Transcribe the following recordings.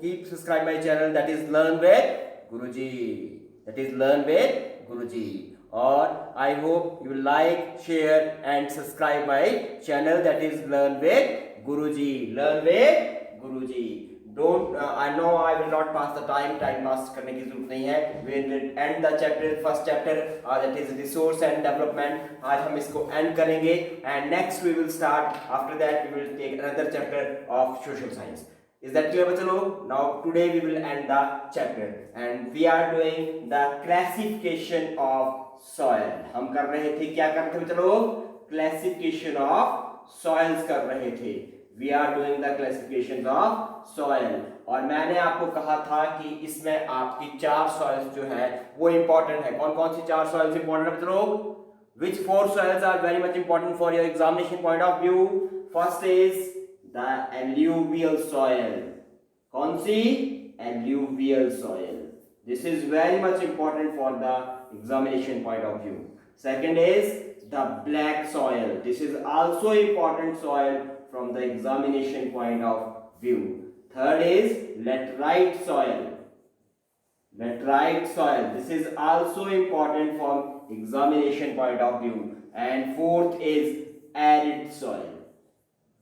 keep subscribe my channel, that is Learn with Guruji. That is Learn with Guruji. और I hope you like, share and subscribe my channel, that is Learn with Guruji. Learn with Guruji. Don't I know I will not pass the time pass करने की जरूरत नहीं है. We will end the chapter, first chapter, that is resource and development. आज हम इसको end करेंगे and next we will start. After that we will take another chapter of social science. Is that clear बच्चों लोग? Now today we will end the chapter and we are doing the classification of soil. हम कर रहे थे, क्या कर रहे थे बच्चों लोग? Classification of soils कर रहे थे. We are doing the classification of soil. और मैंने आपको कहा था कि इसमें आपकी 4 soils जो है वो important है. कौन कौन सी 4 soils important है बच्चों लोग? Which 4 soils are very much important for your examination point of view? First is the alluvial soil. कौन सी? Alluvial soil. This is very much important for the examination point of view. Second is the black soil. This is also important soil from the examination point of view. Third is laterite soil. Laterite soil. This is also important from examination point of view. And fourth is arid soil.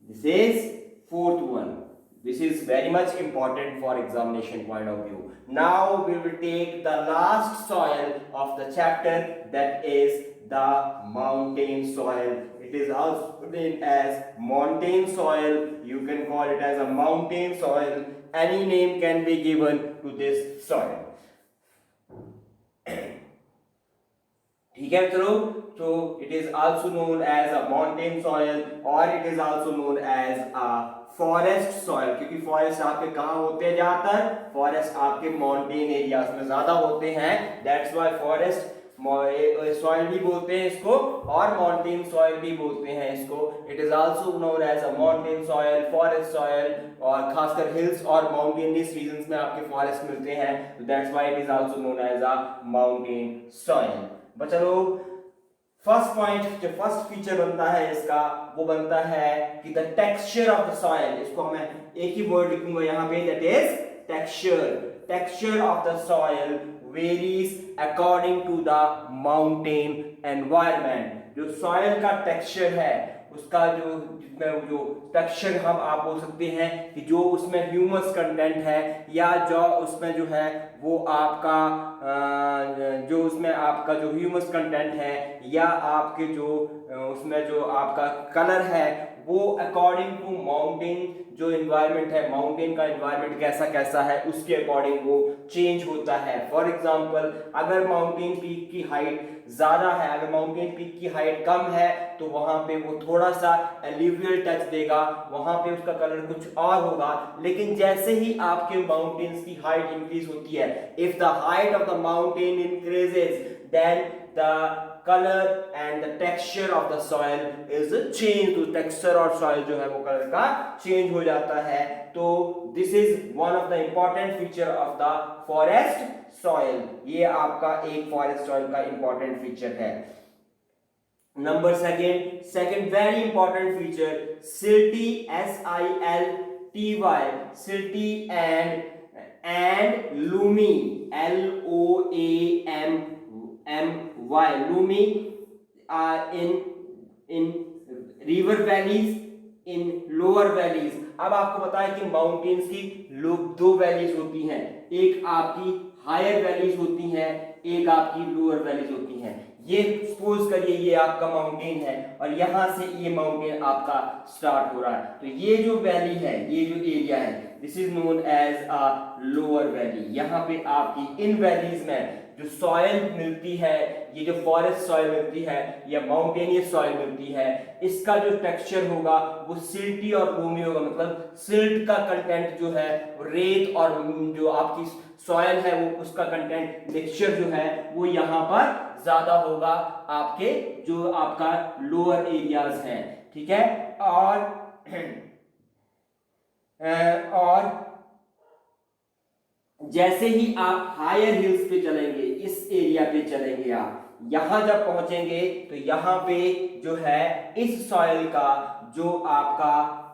This is fourth one. This is very much important for examination point of view. Now we will take the last soil of the chapter, that is the mountain soil. It is also named as mountain soil. You can call it as a mountain soil. Any name can be given to this soil. ठीक है चलो. So it is also known as a mountain soil or it is also known as a forest soil. क्योंकि forest आपके कहाँ होते हैं ज़्यादातर? Forest आपके mountain areas में ज़्यादा होते हैं. That's why forest soil भी बोलते हैं इसको और mountain soil भी बोलते हैं इसको. It is also known as a mountain soil, forest soil और खासकर hills और mountainous regions में आपके forest मिलते हैं. That's why it is also known as a mountain soil. बच्चा लोग, फर्स्ट पॉइंट जो फर्स्ट फीचर बनता है इसका वो बनता है कि the texture of the soil. इसको मैं एक ही वर्ड लिखूंगा यहाँ पे, that is texture. Texture of the soil varies according to the mountain environment. जो सॉइल का टेक्सचर है उसका जो टेक्सचर हम आप बोल सकते हैं कि जो उसमें ह्यूमस कंटेंट है या जो उसमें जो है वो आपका जो उसमें आपका जो ह्यूमस कंटेंट है या आपके जो उसमें जो आपका कलर है वो अकॉर्डिंग टू माउंटेन जो एनवायरनमेंट है, माउंटेन का एनवायरनमेंट कैसा कैसा है उसके अकॉर्डिंग वो चेंज होता है. फॉर एग्जांपल अगर माउंटेन पीक की हाइट ज्यादा है, अगर माउंटेन पीक की हाइट कम है तो वहां पे वो थोड़ा सा एल्यूवियल टच देगा, वहां पे उसका कलर कुछ और होगा. लेकिन जैसे ही आपके माउंटेन्स की हाइट इंक्रीज होती है, if the height of the mountain increases then the color and the texture of the soil is changed. तो texture और soil जो है वो कलर का चेंज हो जाता है. तो this is one of the important feature of the forest soil. ये आपका एक forest soil का important feature है. Number second very important feature, silty, silty, silty and loomy, loamy, loomy are in river valleys, in lower valleys. अब आपको पता है कि माउंटेन्स की दो वैलीज होती हैं, एक आपकी हायर वैलीज होती हैं, एक आपकी लोअर वैलीज होती हैं. ये सपोज करिए ये आपका माउंटेन है और यहां से ये माउंटेन आपका स्टार्ट हो रहा है. तो ये जो वैली है, ये जो एरिया है, this is known as a lower valley. यहाँ पे आपकी इन वैलीज में जो सॉइल मिलती है, ये जो फॉरेस्ट सॉइल मिलती है या माउंटेनियस सॉइल मिलती है, इसका जो टेक्सचर होगा वो सिल्टी और लूमी होगा. मतलब सिल्ट का कंटेंट जो है, रेत और जो आपकी सॉइल है वो उसका कंटेंट मिक्सचर जो है वो यहाँ पर ज्यादा होगा आपके जो आपका लोअर एरियाज हैं. ठीक है. और जैसे ही आप हायर हिल्स पे चलेंगे, इस एरिया पे चलेंगे, आप यहां जब पहुंचेंगे तो यहां पे जो है इस सॉइल का जो आपका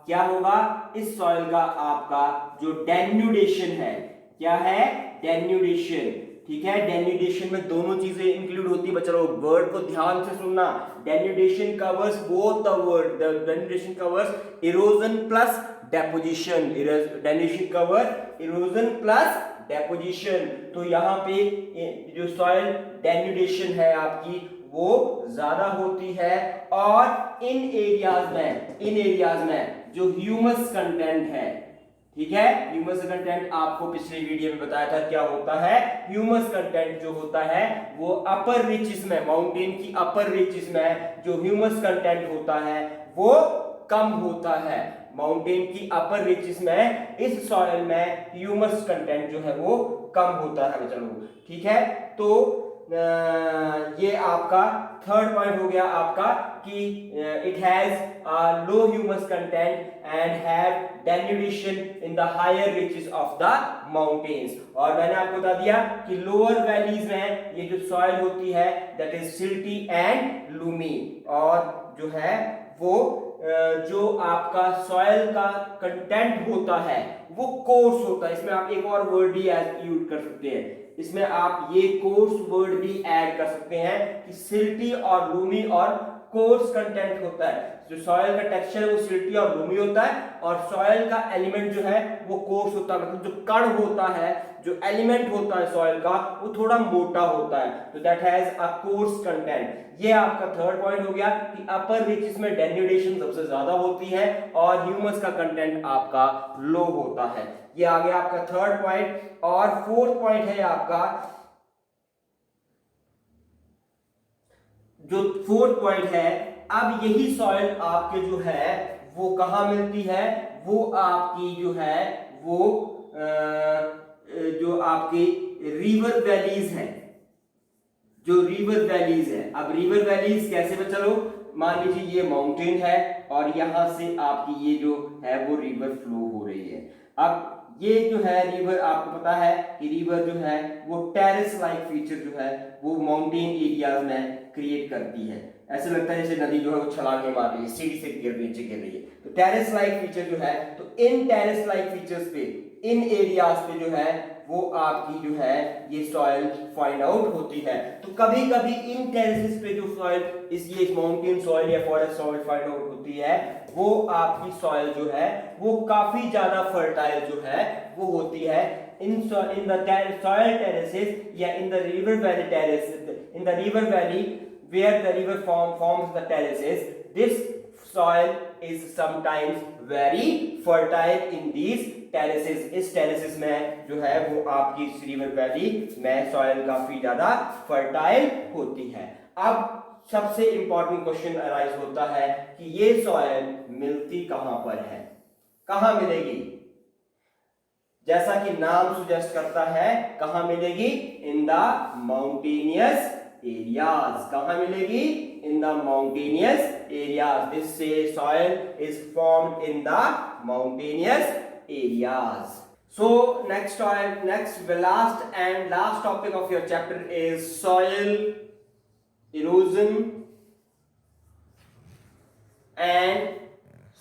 क्या होगा, इस सॉइल का आपका जो डेन्यूडेशन है, क्या है, डेन्यूडेशन, ठीक है। डेन्यूडेशन में दोनों चीजें इंक्लूड होती है बच्चों, वर्ड को ध्यान से सुनना। Denudation covers both the word, the denudation covers erosion plus deposition, denudation cover erosion plus deposition. तो यहाँ पे जो सॉइल डेन्यूडेशन है आपकी वो ज्यादा होती है, और इन एरियाज में जो ह्यूमस कंटेंट है, ठीक है, ह्यूमस कंटेंट आपको पिछले वीडियो में बताया था क्या होता है। ह्यूमस कंटेंट जो होता है वो अपर रिचेस में, माउंटेन की अपर रिचेस में जो ह्यूमस कंटेंट होता है वो कम होता है। माउंटेन की अपर रिचेस में इस सॉइल में ह्यूमस कंटेंट जो है वो कम होता है बच्चों, ठीक है। तो ये आपका थर्ड पॉइंट हो गया आपका कि it has low humus content and have denudation in the higher reaches of the mountains. और मैंने आपको बता दिया कि लोअर वैलीज में ये जो सॉइल होती है that is silty and Lumi, और जो है वो जो आपका सॉइल का कंटेंट होता है वो कोर्स होता है। इसमें आप एक और वर्ड भी यूज कर सकते हैं, इसमें आप ये कोर्स वर्ड भी ऐड कर सकते हैं कि सिल्टी और लूमी और कोर्स कंटेंट होता है। जो सॉइल का टेक्सचर है वो सिल्टी और लूमी होता है, और सॉइल का एलिमेंट जो है वो कोर्स होता है, मतलब जो कण होता है, जो एलिमेंट होता है सॉइल का वो थोड़ा मोटा होता है, तो that has a course content. ये आपका थर्ड पॉइंट हो गया कि अपर रिचेस में डेन्यूडेशन सबसे ज्यादा होती है और ह्यूमस का कंटेंट आपका लो होता है। ये आ गया आपका थर्ड पॉइंट। और फोर्थ पॉइंट है आपका, जो फोर्थ पॉइंट है, अब यही सॉइल आपके जो है वो कहां मिलती है, वो आपकी जो है वो जो आपकी रिवर वैलीज हैं, जो रिवर वैलीज है। अब रिवर वैलीज कैसे बच्चा लोग, मान लीजिए ये माउंटेन है और यहां से आपकी ये जो है वो रिवर फ्लो हो रही है। अब ये जो है रिवर, आपको पता है कि रिवर जो है वो टेरेस लाइक फीचर जो है वो माउंटेन एरियाज में क्रिएट करती है। ऐसे लगता है जैसे नदी जो है वो छलांगे मार रही है, सीढ़ी से नीचे गिर रही है। तो टेरेस लाइक फीचर जो है, तो इन टेरेस लाइक फीचर्स पे, इन एरियाज पे जो है वो आपकी जो है ये सॉइल फाइंड आउट होती है। तो कभी कभी इन टेरेसेस पे जो सॉइल ये माउंटेन सॉइल या फॉरेस्ट सॉइल फाइंड आउट होती है, वो आपकी सॉइल जो है वो काफी ज्यादा फर्टाइल जो है वो होती है। इन द सॉइल टेरेसेस या in the river valley terraces, in the river valley where the river forms the terraces, this soil is sometimes very fertile in these terraces। इस terraces में जो है वो आपकी रिवर वैली में soil काफी ज्यादा फर्टाइल होती है। अब सबसे इंपॉर्टेंट क्वेश्चन अराइज होता है कि ये सॉइल मिलती कहां पर है, कहां मिलेगी। जैसा कि नाम सुजेस्ट करता है, कहां मिलेगी, इन द माउंटेनियस एरियाज। कहां मिलेगी, in the mountainous areas. This soil is formed in the mountainous areas. So next last topic of your chapter is soil erosion and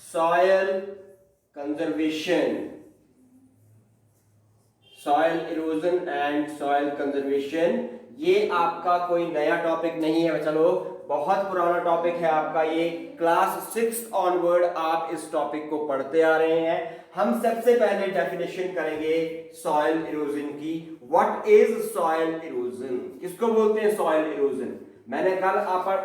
soil conservation। Soil erosion and soil conservation, ये आपका कोई नया topic नहीं है बच्चा लोग, बहुत पुराना टॉपिक है आपका। ये क्लास 6 ऑनवर्ड आप इस टॉपिक को पढ़ते आ रहे हैं। हम सबसे पहले डेफिनेशन करेंगे सॉइल इरोजन की। व्हाट इज सॉइल इरोजन, किसको बोलते हैं सॉइल इरोजन। मैंने कल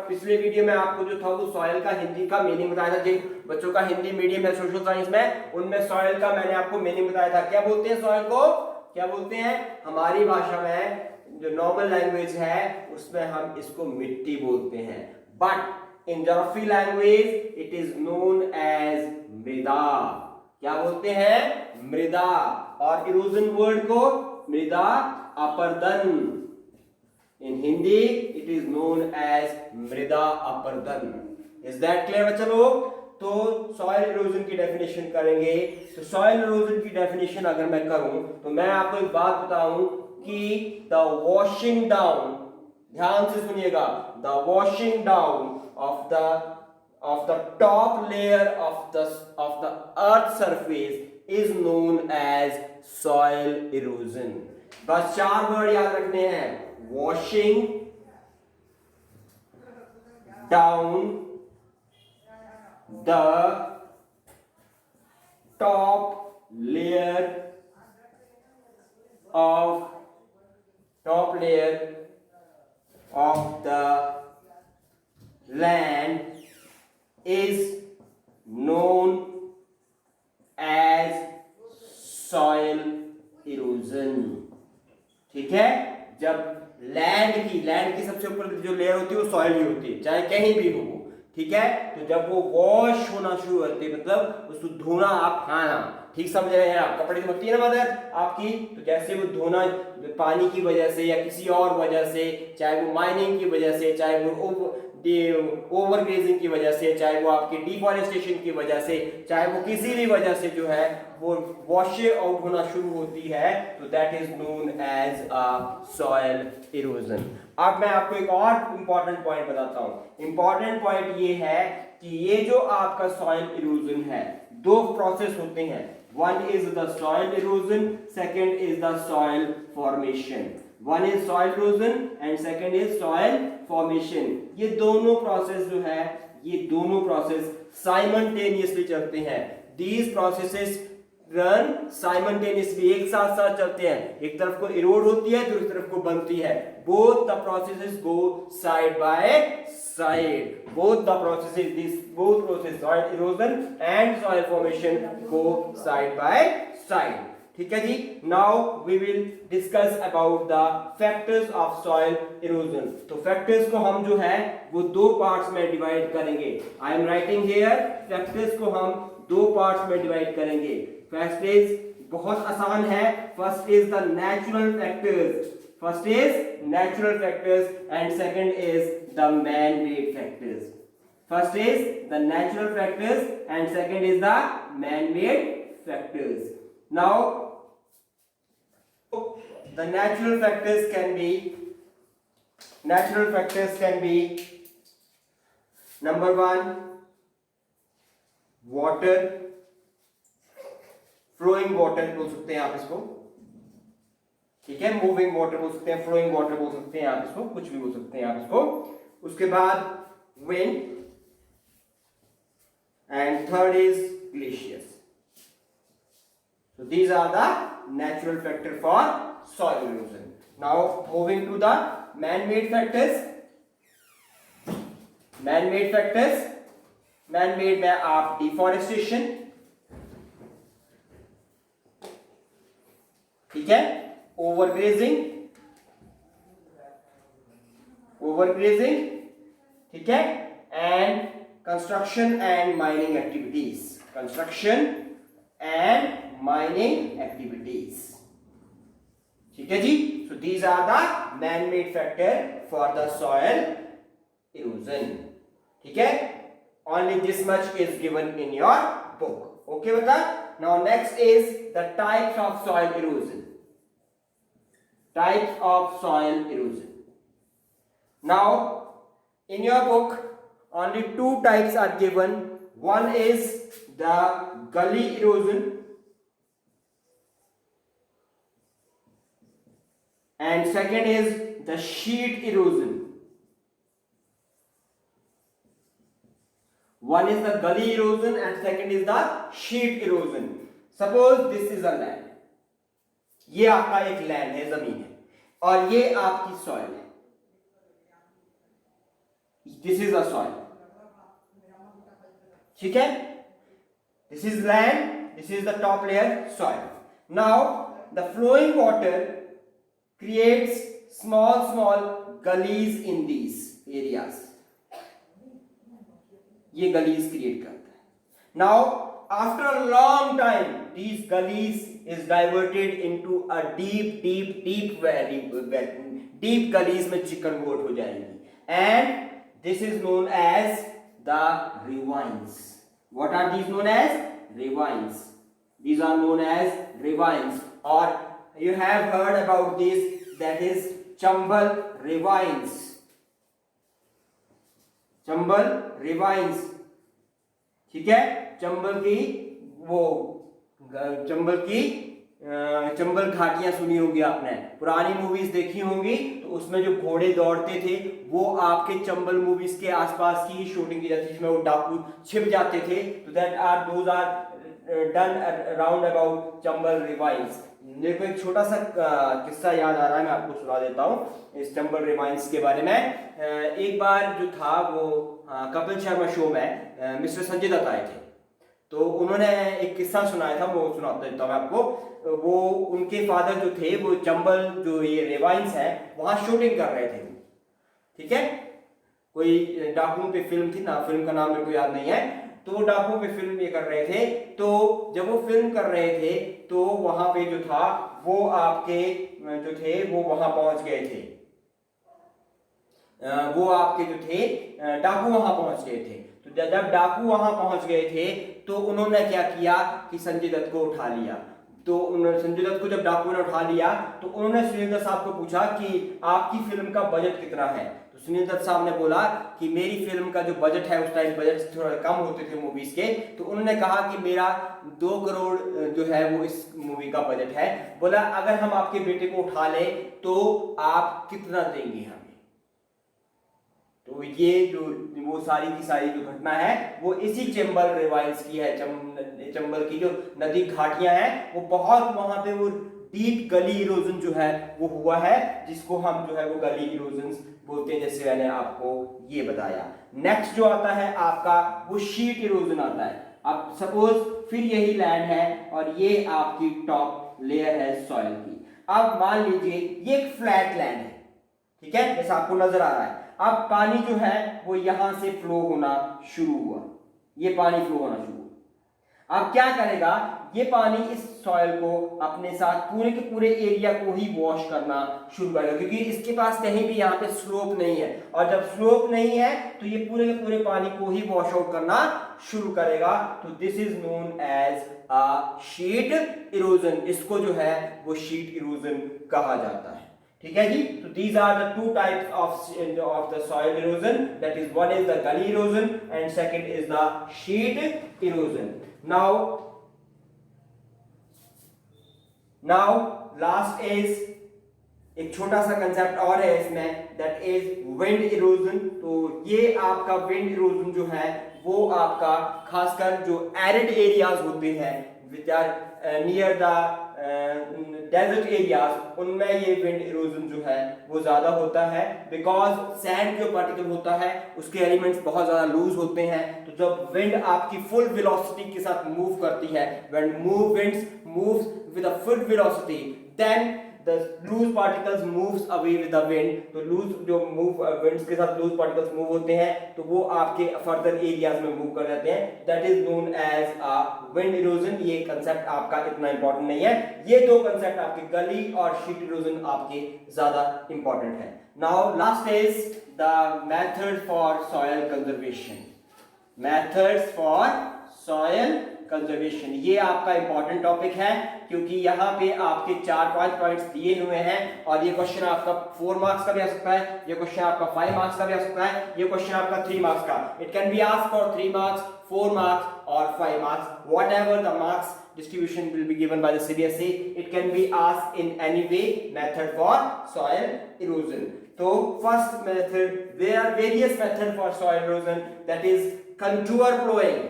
पिछले वीडियो में आपको जो था वो सॉइल का हिंदी का मीनिंग बताया था। जिन बच्चों का हिंदी मीडियम है सोशल साइंस में, उनमें सॉइल का मैंने आपको मीनिंग बताया था। क्या बोलते हैं सॉइल को, क्या बोलते हैं, हमारी भाषा में जो नॉर्मल लैंग्वेज है उसमें हम इसको मिट्टी बोलते हैं, but in geography language it is known as मृदा। क्या बोलते हैं, मृदा। और इरोजन वर्ड को मृदा अपरदन, in Hindi it is known as मृदा अपरदन। इज दैट क्लियर बच्चा लोग। तो सॉइल इरोजन की डेफिनेशन करेंगे। तो सॉइल इरोजन की डेफिनेशन अगर मैं करूं तो मैं आपको एक बात बताऊं कि द वॉशिंग डाउन, ध्यान से सुनिएगा, the washing down of the top layer of the earth surface is known as soil erosion. बस 4 वर्ड याद रखने हैं, washing down the top layer of the land is known as soil erosion. ठीक है, जब लैंड की सबसे ऊपर जो लेयर होती है वो सॉइल ही होती है, चाहे कहीं भी हो, ठीक है। तो जब वो वॉश होना शुरू होती है, मतलब उसको धोना, आप खाना, ठीक समझ रहे हैं आप, कपड़े धोती है ना मदर आपकी, तो जैसे वो धोना पानी की वजह से या किसी और वजह से, चाहे वो माइनिंग की वजह से, चाहे वो ओवरग्रेजिंग की वजह से, चाहे वो आपके डिफॉरेस्टेशन की वजह से, चाहे वो किसी भी वजह से जो है वो वॉश आउट होना शुरू होती है, तो that is known as a soil erosion. अब मैं आपको एक और इंपॉर्टेंट पॉइंट बताता हूं। इंपॉर्टेंट पॉइंट ये है कि ये जो आपका सॉइल इरोजन है, दो प्रोसेस होते हैं, one is the soil erosion, second is the soil formation. One is soil erosion and second is soil formation. ये दोनों प्रोसेस जो है, ये दोनों प्रोसेस साइमल्टेनियसली चलते हैं। दीज प्रोसेसेस रन साइमल्टेनियसली, एक साथ साथ चलते हैं। एक तरफ को इरोड होती है, दूसरी तरफ को बनती है। Both the processes go side by side. Both the processes, this both process, soil erosion and soil formation, go side by side. ठीक है जी। Now we will discuss about the factors of soil erosion. तो factors को हम जो है वो दो पार्ट्स में डिवाइड करेंगे। I am writing here, factors को हम दो पार्ट्स में डिवाइड करेंगे। फर्स्ट इज, बहुत आसान है, first is the natural factors, first is natural factors and second is the man made factors. First is the natural factors and second is the man made factors. Now the natural factors can be number 1 water, flowing water बोल सकते हैं आप इसको, ठीक है, moving water बोल सकते हैं, फ्लोइंग वाटर बोल सकते हैं आप इसको, कुछ भी बोल सकते हैं आप इसको। उसके बाद wind and third is glaciers. So these are the natural factor for soil erosion. Now moving to the man-made factors. Man-made factors, man-made में आप deforestation, ठीक है, overgrazing, ठीक है, and construction and mining activities, construction and mining activities, ठीक है जी। so these are the man made factor for the soil erosion, ठीक है। only this much is given in your book, okay beta। now next is the types of soil erosion, types of soil erosion। now in your book only two types are given, one is the gully erosion and second is the sheet erosion. One is the gully erosion and second is the sheet erosion. Suppose this is a land, ये आपका एक land है, जमीन है, और ये आपकी soil है, दिस इज अ सॉइल, ठीक है, this is land, this is the top layer, soil. Now the flowing water creates small gullies in these areas, ये gullies create करता है। now after a long time these gullies is diverted into a deep valley, deep gullies में convert हो जाएंगी, and this is known as the ravines. What are these known as? Ravines. These are known as ravines, or you have heard about this, that is Chambal ravines. Chambal ravines, ठीक है, चंबल की वो चंबल घाटियां सुनी होगी आपने, पुरानी मूवीज देखी होंगी, तो उसमें जो घोड़े दौड़ते थे वो आपके चंबल मूवीज के आसपास की ही शूटिंग की जाती थी, जिसमें वो डाकू छिप जाते थे। तो those are done around about Chambal ravines. मेरे को एक छोटा सा किस्सा याद आ रहा है, मैं आपको सुना देता हूँ इस चंबल रिवाइंस के बारे में। एक बार जो था वो कपिल शर्मा शो में मिस्टर संजय दत्त आए थे, तो उन्होंने एक किस्सा सुनाया था, वो सुनाता देता हूँ मैं आपको। वो उनके फादर जो थे वो चंबल जो ये रिवाइंस है वहां शूटिंग कर रहे थे, ठीक है, कोई डाकुओं पे फिल्म थी ना, फिल्म का नाम मेरे को याद नहीं है, तो वो डाकुओं पे फिल्म ये कर रहे थे। तो जब वो फिल्म कर रहे थे तो वहां पे जो था वो आपके जो थे वो वहां पहुंच गए थे, वो आपके जो थे डाकू वहां पहुंच गए थे। तो जब डाकू वहां पहुंच गए थे तो उन्होंने क्या किया कि संजय दत्त को उठा लिया। तो उन्होंने संजय दत्त को जब डाकू ने उठा लिया तो उन्होंने सुनील दत्त साहब को पूछा कि आपकी फिल्म का बजट कितना है। तो सुनील दत्त साहब ने बोला कि मेरी फिल्म का जो बजट है, उस टाइम बजट थोड़ा कम होते थे मूवीज के, तो उन्होंने कहा कि मेरा 2 करोड़ जो है वो इस मूवी का बजट है। बोला अगर हम आपके बेटे को उठा ले तो आप कितना देंगे हमें। तो ये जो वो सारी की सारी जो घटना है वो इसी चंबल रिवाइंस की है। चंबल की जो नदी घाटियां हैं वो बहुत वहां पे वो डीप गली इरोजन जो है वो हुआ है, जिसको हम जो है वो गली इरोजन बोलते हैं, जैसे मैंने आपको ये बताया। नेक्स्ट जो आता है आपका वो शीट इरोजन आता है। अब सपोज फिर यही लैंड है और ये आपकी टॉप लेयर है सॉइल की। अब मान लीजिए ये एक फ्लैट लैंड है, ठीक है, जैसा आपको नजर आ रहा है। अब पानी जो है वो यहां से फ्लो होना शुरू हुआ, ये पानी फ्लो होना शुरू हुआ। अब क्या करेगा, ये पानी इस सॉइल को अपने साथ पूरे के पूरे एरिया को ही वॉश करना शुरू करेगा, क्योंकि इसके पास कहीं भी यहाँ पे स्लोप नहीं है, और जब स्लोप नहीं है तो ये पूरे के पूरे पानी को ही वॉश आउट करना शुरू करेगा। तो this is known as a sheet erosion. इसको जो है वो शीट इरोजन कहा जाता है, ठीक है जी। तो these are the two types of the soil erosion, that is one is the gully erosion and second is the sheet erosion. Now last is एक छोटा सा कंसेप्ट और है इसमें, that is wind erosion। तो ये आपका wind erosion जो है वो आपका खासकर जो एरिड एरियाज होते हैं which are near the desert areas, उनमें ये विंड इरोजन जो है वो ज्यादा होता है, बिकॉज सैंड जो पार्टिकल होता है उसके एलिमेंट्स बहुत ज्यादा लूज होते हैं। तो जब विंड आपकी फुल वेलोसिटी के साथ मूव करती है, when winds moves with a full velocity, then the loose particles moves away with the wind। तो लूज जो मूव विंड्स के साथ लूज पार्टिकल्स मूव होते हैं तो वो आपके फर्दर एरियाज में मूव कर जाते हैं, that is known as a wind erosion. ये कंसेप्ट आपका इतना इंपॉर्टेंट नहीं है, ये दो कंसेप्ट आपके गली और शीट इरोजन आपके ज्यादा इंपॉर्टेंट है। Now last is the method for soil conservation. Methods for soil conservation, ये आपका इंपॉर्टेंट टॉपिक है, क्योंकि यहाँ पे आपके 4-5 पॉइंट्स दिए हुए हैं, और ये क्वेश्चन आपका 4 मार्क्स का भी आ सकता है, ये क्वेश्चन आपका 5 मार्क्स का भी आ सकता है, ये क्वेश्चन आपका 3 मार्क्स का। It can be asked for 3 marks, 4 marks और 5 marks, whatever the marks distribution will be given by the CBSE. It can be asked in any way, method for soil erosion. So first method, there are various methods for soil erosion, that is contour plowing.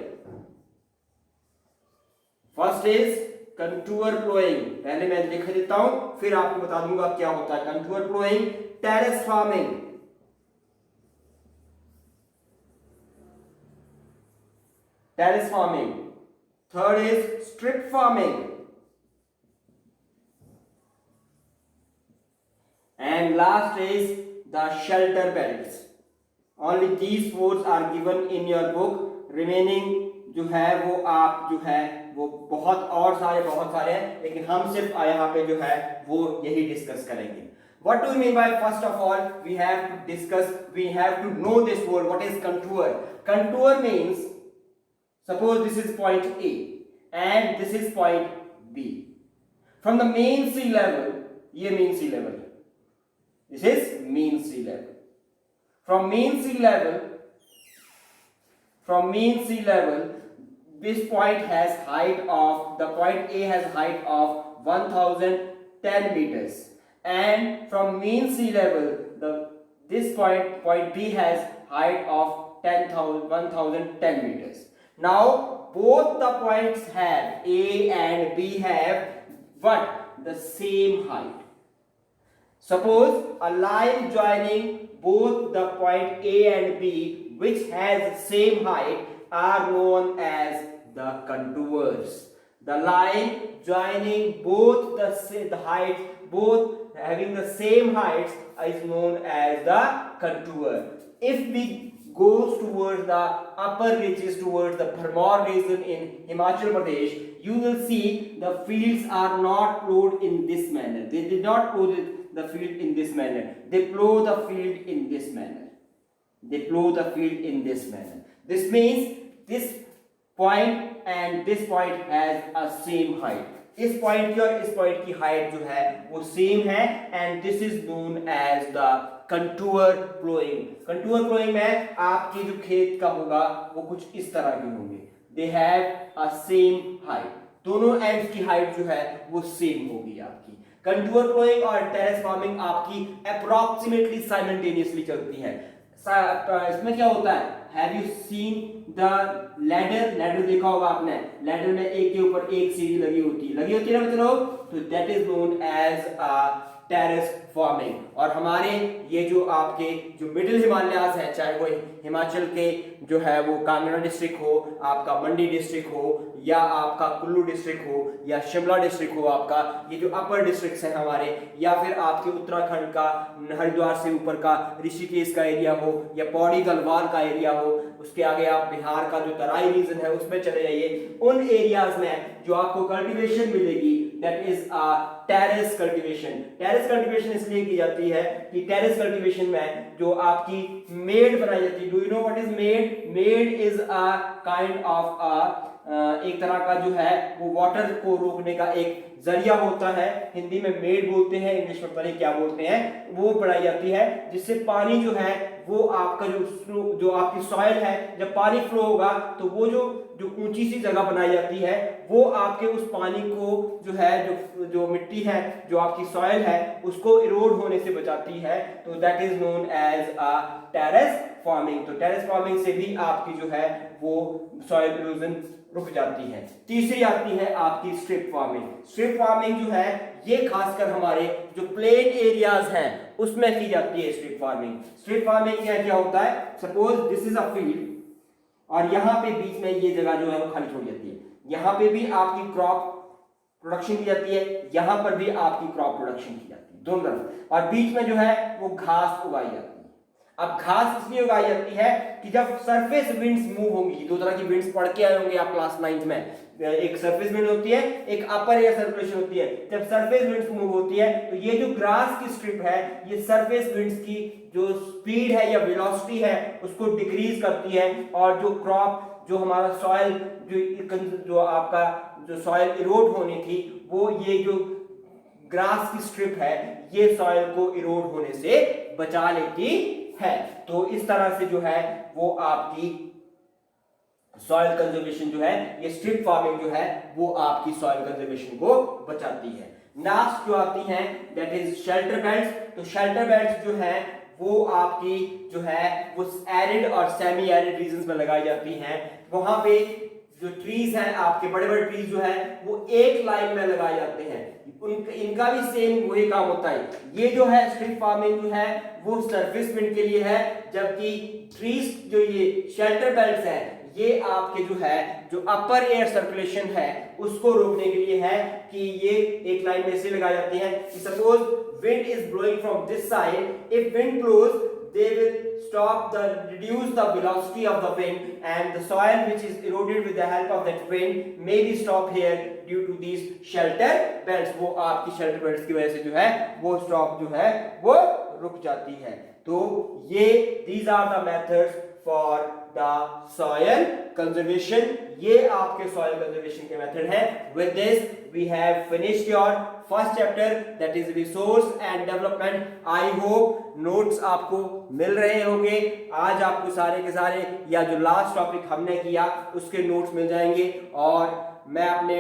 First is contour ploughing, पहले मैं लिख देता हूं फिर आपको बता दूंगा क्या होता है contour ploughing. Terrace farming, terrace farming. Third is strip farming, and last is the shelter belts. Only these 4 are given in your book, remaining जो है वो आप जो है वो बहुत सारे हैं, लेकिन हम सिर्फ यहाँ पे जो है वो यही डिस्कस करेंगे। What do we mean by, first of all, we have to know this word, what is contour? Contour means, suppose this is point A and this is point B. From the mean sea level, ये mean sea level, this is mean sea level. From mean sea level, this point has height of, the point A has height of 1010 meters, and from mean sea level this point B has height of 1010 meters. Now both the points have, A and B have what? The same height. Suppose a line joining both the point A and B which has same height are known as the contours. The line joining both the heights, both having the same heights, is known as the contour. If we goes towards the upper reaches, towards the Bharmar region in Himachal Pradesh, you will see the fields are not plowed in this manner. They did not plow the field in this manner. They plow the field in this manner. They plow the field in this manner. This means this point and this point has a same height. इस point की और इस point की height जो है वो same है, and this is known as the contour ploughing. Contour ploughing में आपकी जो खेत का होगा वो कुछ इस तरह के होंगे. They have a same height. दोनों एंड्स की हाइट जो है वो सेम होगी आपकी. कंटूर प्लोइंग और टेरेस फार्मिंग आपकी अप्रोक्सीमेटली साइमल्टेनियसली चलती है. इसमें क्या होता है? Have you seen the ladder? Ladder देखा होगा आपने. लैडर में एक के ऊपर एक सीढ़ी लगी होती है ना बच्चों? तो that is known as a terrace farming. और हमारे ये जो आपके जो मिडिल हिमालयाज है, चाहे वो हिमाचल के जो है वो कांगड़ा डिस्ट्रिक्ट हो, आपका मंडी डिस्ट्रिक्ट हो, या आपका कुल्लू डिस्ट्रिक्ट हो, या शिमला डिस्ट्रिक्ट हो, आपका ये जो अपर डिस्ट्रिक्ट्स हैं हमारे, या फिर आपके उत्तराखंड का हरिद्वार से ऊपर का ऋषिकेश का एरिया हो, या पौड़ी गढ़वाल का एरिया हो, उसके आगे आप बिहार का जो तराई रीजन है उसमें चले जाइए. उन एरियाज में जो आपको कल्टीवेशन मिलेगी that is a terrace cultivation. Terrace cultivation इसलिए की जाती है कि टेरेस कल्टीवेशन में जो आपकी मेड बनाई जाती है. Do you know what is made? Made is a kind of एक तरह का जो है वो वाटर को रोकने का एक जरिया होता है. हिंदी में मेड बोलते हैं, इंग्लिश में पता नहीं क्या बोलते हैं. वो बनाई जाती है जिससे पानी जो है वो आपका जो आपकी सॉइल है, जब पानी फ्लो होगा तो वो जो ऊंची सी जगह बनाई जाती है वो आपके उस पानी को जो है जो मिट्टी है, जो आपकी सॉइल है, उसको इरोड होने से बचाती है. तो that is known as a terrace farming. तो टेरेस फार्मिंग से भी आपकी जो है वो सॉइल इरोजन रुक जाती है. तीसरी आती है आपकी स्ट्रिप फार्मिंग. स्ट्रिप फार्मिंग जो है ये खासकर हमारे जो प्लेन एरियाज हैं उसमें की जाती है स्ट्रिप फार्मिंग. स्ट्रिप फार्मिंग में क्या होता है? Suppose this is a field और यहाँ पे बीच में ये जगह जो है वो खाली छोड़ जाती है. यहाँ पे भी आपकी क्रॉप प्रोडक्शन की जाती है, यहाँ पर भी आपकी क्रॉप प्रोडक्शन की जाती है, दोनों तरफ. और बीच में जो है वो घास उगाई जाती है. अब घास इसलिए उगाई जाती है कि जब सरफेस विंड्स मूव होंगी, दो तरह की विंड्स पढ़ के आए होंगे आप क्लास 9th में. एक सरफेस विंड होती है, एक अपर एयर सर्कुलेशन होती है. जब सरफेस विंड्स मूव होती है तो ये जो ग्रास की स्ट्रिप है ये सरफेस विंड्स की जो स्पीड है या वेलोसिटी है उसको डिक्रीज करती है, और जो क्रॉप जो हमारा सॉइल जो आपका जो सॉइल इरोड होनी थी वो ये जो ग्रास की स्ट्रिप है ये सॉइल को इरोड होने से बचा लेती है. तो इस तरह से जो है वो आपकी सॉइल कंजर्वेशन जो है, ये स्ट्रिप फार्मिंग जो है वो आपकी सॉइल कंजर्वेशन को बचाती है. लास्ट जो आती है दैट इज शेल्टर बेल्ट्स. तो शेल्टर बेल्ट्स जो है वो आपकी जो है वो एरिड और सेमी एरिड रीजन्स में लगाई जाती हैं. वहां पे जो ट्रीज हैं आपके बड़े बड़े ट्रीज जो है वो एक लाइन में लगाए जाते हैं. इनका भी सेम वही काम होता है. ये जो है स्ट्रिप फार्मिंग जो है वो सरफेस विंड के लिए है, जबकि ट्रीज जो ये शेल्टर बेल्ट्स हैं ये आपके जो है जो अपर एयर सर्कुलेशन है उसको रोकने के लिए है कि ये एक लाइन में से लगाई जाती है. Suppose wind is blowing from this side, if wind blows they will reduce the velocity of the wind, and the soil which is eroded with the help of that wind may be stop here due to these shelter belts. वो आपकी shelter belts की वजह से जो है वो stop जो है वो रुक जाती है. तो ये these are the methods for the soil conservation. ये आपके सॉयल कंजर्वेशन के मेथड है। With this we have finished your first chapter that is resource and development. I hope notes आपको मिल रहे होंगे। आज आपको सारे के सारे या जो लास्ट टॉपिक हमने किया उसके नोट्स मिल जाएंगे। और मैं अपने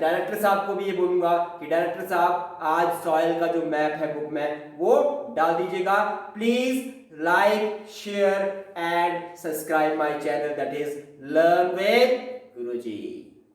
डायरेक्टर साहब को भी ये बोलूंगा कि डायरेक्टर साहब आज सॉइल का जो मैप है बुक में वो डाल दीजिएगा। Please like share and subscribe my channel that is learn with Guruji.